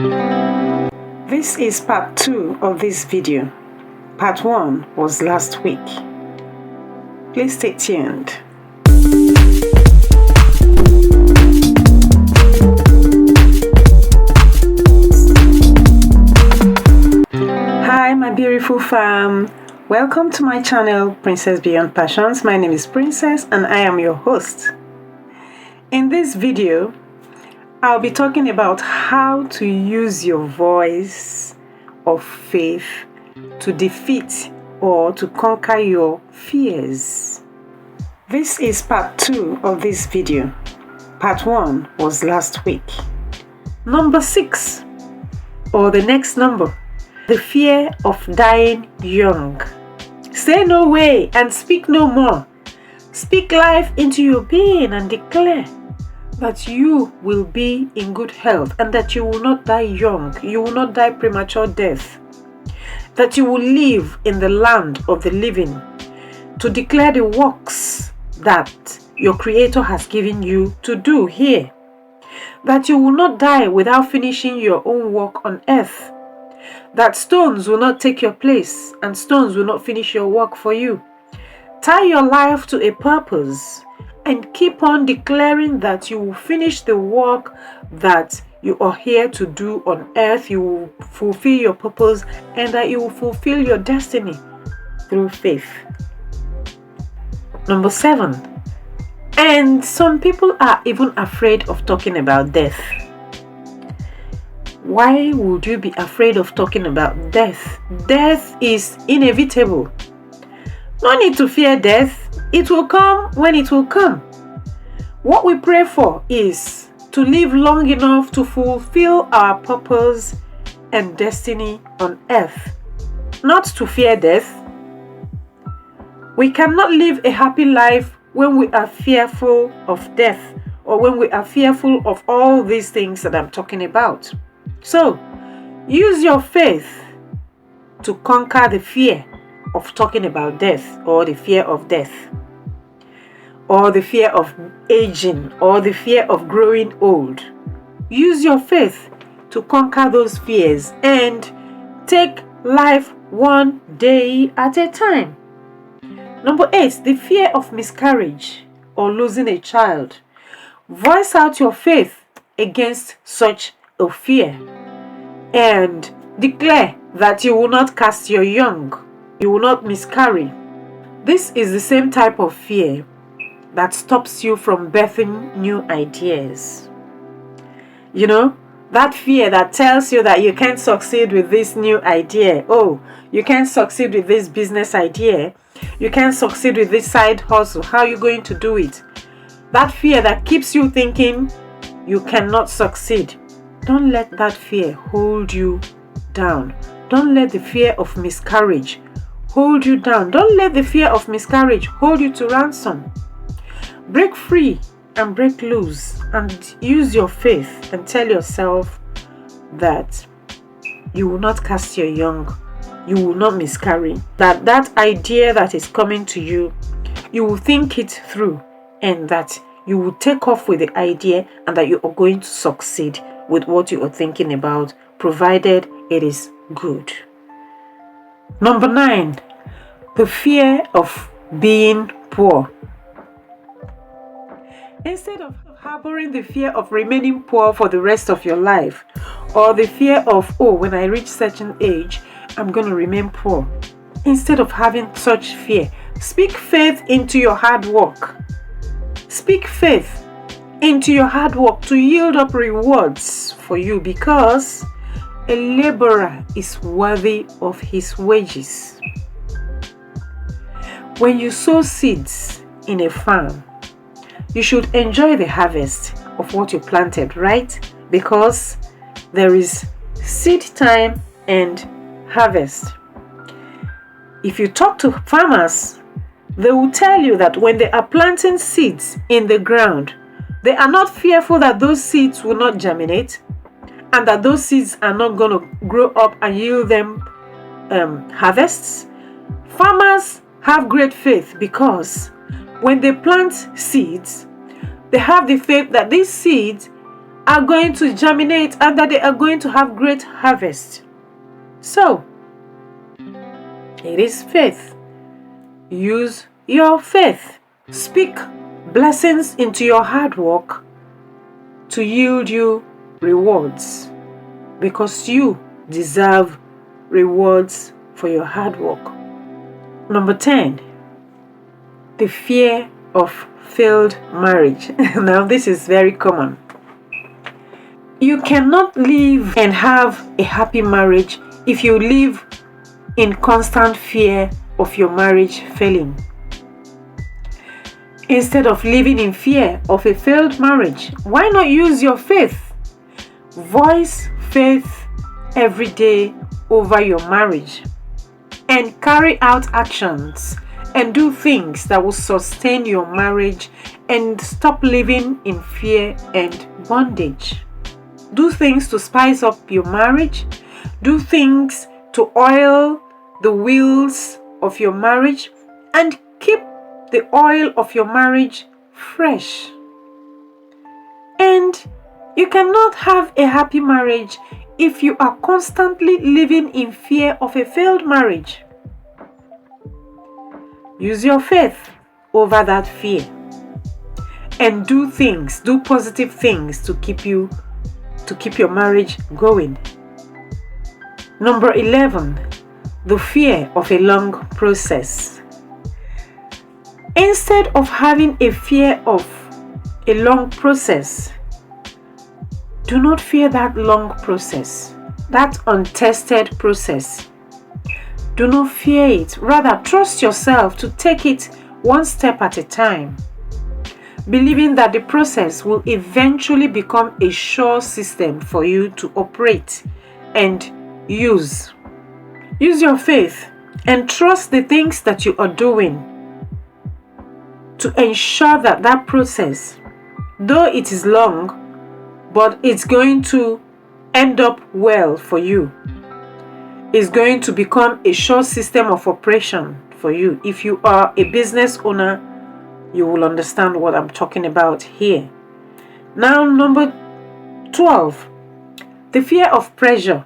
This is part 2 of this video. Part 1 was last week. Please stay tuned. Hi my beautiful fam. Welcome to my channel, Princess Beyond Passions. My name is Princess and I am your host. In this video, I'll be talking about how to use your voice of faith to defeat or to conquer your fears. This is part 2 of this video. Part 1 was last week. Number 6, or the next number, the fear of dying young. Say no way and speak no more. Speak life into your being and declare that you will be in good health and that you will not die young, you will not die premature death, that you will live in the land of the living, to declare the works that your Creator has given you to do here, that you will not die without finishing your own work on earth, that stones will not take your place and stones will not finish your work for you. Tie your life to a purpose and keep on declaring that you will finish the work that you are here to do on earth. You will fulfill your purpose and that you will fulfill your destiny through faith. Number 7. And some people are even afraid of talking about death. Why would you be afraid of talking about death? Death is inevitable. No need to fear death. It will come when it will come. What we pray for is to live long enough to fulfill our purpose and destiny on earth, not to fear death. We cannot live a happy life when we are fearful of death or when we are fearful of all these things that I'm talking about. So, use your faith to conquer the fear of talking about death, or the fear of death, or the fear of aging, or the fear of growing old. Use your faith to conquer those fears and take life one day at a time. Number 8, the fear of miscarriage or losing a child. Voice out your faith against such a fear and declare that you will not cast your young. You will not miscarry. This is the same type of fear that stops you from birthing new ideas. You know, that fear that tells you that you can't succeed with this new idea. Oh, you can't succeed with this business idea. You can't succeed with this side hustle. How are you going to do it? That fear that keeps you thinking you cannot succeed. Don't let that fear hold you down. Don't let the fear of miscarriage hold you down. Don't let the fear of miscarriage hold you to ransom. Break free and break loose and use your faith and tell yourself that you will not cast your young, you will not miscarry, that idea that is coming to you, you will think it through and that you will take off with the idea and that you are going to succeed with what you are thinking about, provided it is good. Number 9, the fear of being poor. Instead of harboring the fear of remaining poor for the rest of your life, or the fear of, oh, when I reach certain age, I'm going to remain poor. Instead of having such fear, speak faith into your hard work. Speak faith into your hard work to yield up rewards for you, because a laborer is worthy of his wages. When you sow seeds in a farm, you should enjoy the harvest of what you planted, right? Because there is seed time and harvest. If you talk to farmers, they will tell you that when they are planting seeds in the ground, they are not fearful that those seeds will not germinate and that those seeds are not going to grow up and yield them harvests. Farmers have great faith because when they plant seeds, they have the faith that these seeds are going to germinate and that they are going to have great harvest. So, it is faith. Use your faith. Speak blessings into your hard work to yield you rewards, because you deserve rewards for your hard work. Number 10, the fear of failed marriage. Now, this is very common. You cannot live and have a happy marriage if you live in constant fear of your marriage failing. Instead of living in fear of a failed marriage, why not use your faith? Voice faith every day over your marriage and carry out actions and do things that will sustain your marriage and stop living in fear and bondage. Do things to spice up your marriage. Do things to oil the wheels of your marriage and keep the oil of your marriage fresh. And you cannot have a happy marriage if you are constantly living in fear of a failed marriage. Use your faith over that fear and do positive things to keep your marriage going. Number 11, the fear of a long process. Instead of having a fear of a long process, do not fear that long process, that untested process. Do not fear it. Rather, trust yourself to take it one step at a time, believing that the process will eventually become a sure system for you to operate and use. Use your faith and trust the things that you are doing to ensure that that process, though it is long, but it's going to end up well for you. It's going to become a sure system of operation for you. If you are a business owner, you will understand what I'm talking about here. Now, number 12, the fear of pressure.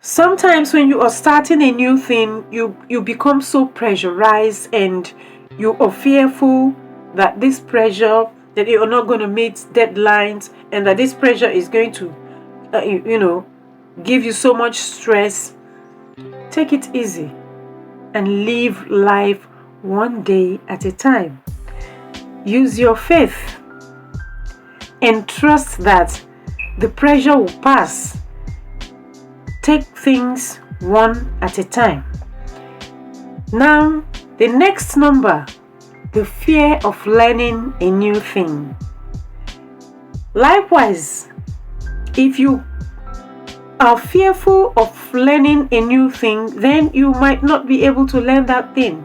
Sometimes when you are starting a new thing, you become so pressurized and you are fearful that this pressure, that you are not going to meet deadlines and that this pressure is going to, give you so much stress. Take it easy and live life one day at a time. Use your faith and trust that the pressure will pass. Take things one at a time. Now, the next number, the fear of learning a new thing. Likewise, if you are fearful of learning a new thing, then you might not be able to learn that thing.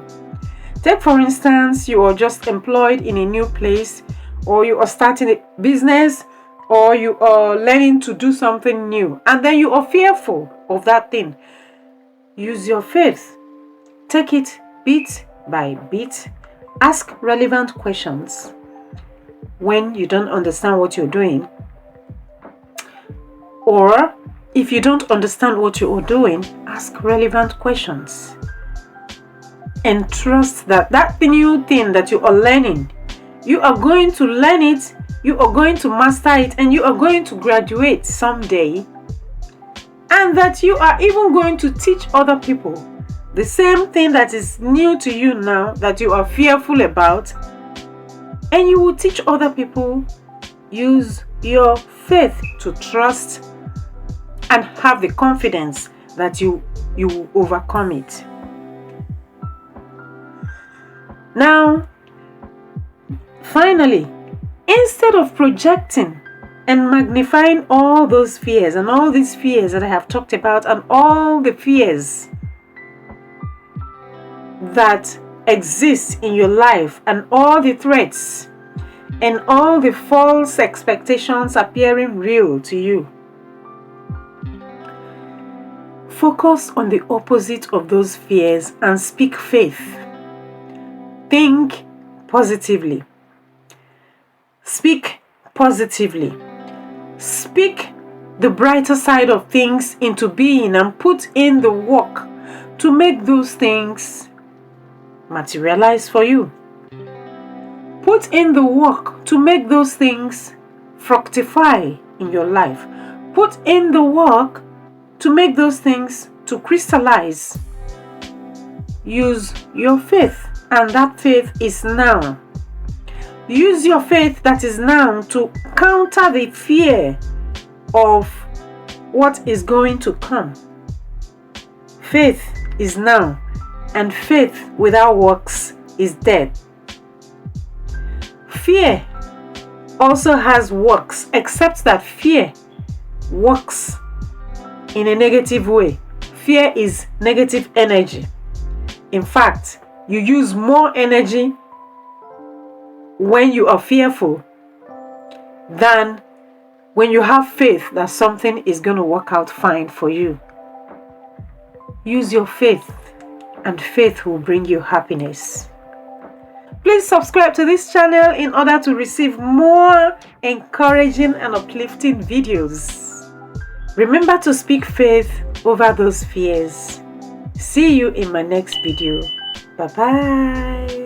Take, for instance, you are just employed in a new place, or you are starting a business, or you are learning to do something new, and then you are fearful of that thing. Use your faith. Take it bit by bit. Ask relevant questions when you don't understand what you're doing, or if you don't understand what you are doing, ask relevant questions and trust that that new thing that you are learning, you are going to learn it, you are going to master it, and you are going to graduate someday, and that you are even going to teach other people the same thing that is new to you now, that you are fearful about, and you will teach other people. Use your faith to trust and have the confidence that you will overcome it. Now, finally, instead of projecting and magnifying all those fears and all these fears that I have talked about and all the fears that exist in your life and all the threats and all the false expectations appearing real to you, focus on the opposite of those fears and speak faith. Think positively. Speak positively. Speak the brighter side of things into being and put in the work to make those things materialize for you. Put in the work to make those things fructify in your life. Put in the work to make those things to crystallize. Use your faith, and that faith is now. Use your faith that is now to counter the fear of what is going to come. Faith is now, and faith without works is dead. Fear also has works, except that fear works in a negative way. Fear is negative energy. In fact, you use more energy when you are fearful than when you have faith that something is going to work out fine for you. Use your faith, and faith will bring you happiness. Please subscribe to this channel in order to receive more encouraging and uplifting videos. Remember to speak faith over those fears. See you in my next video. Bye-bye.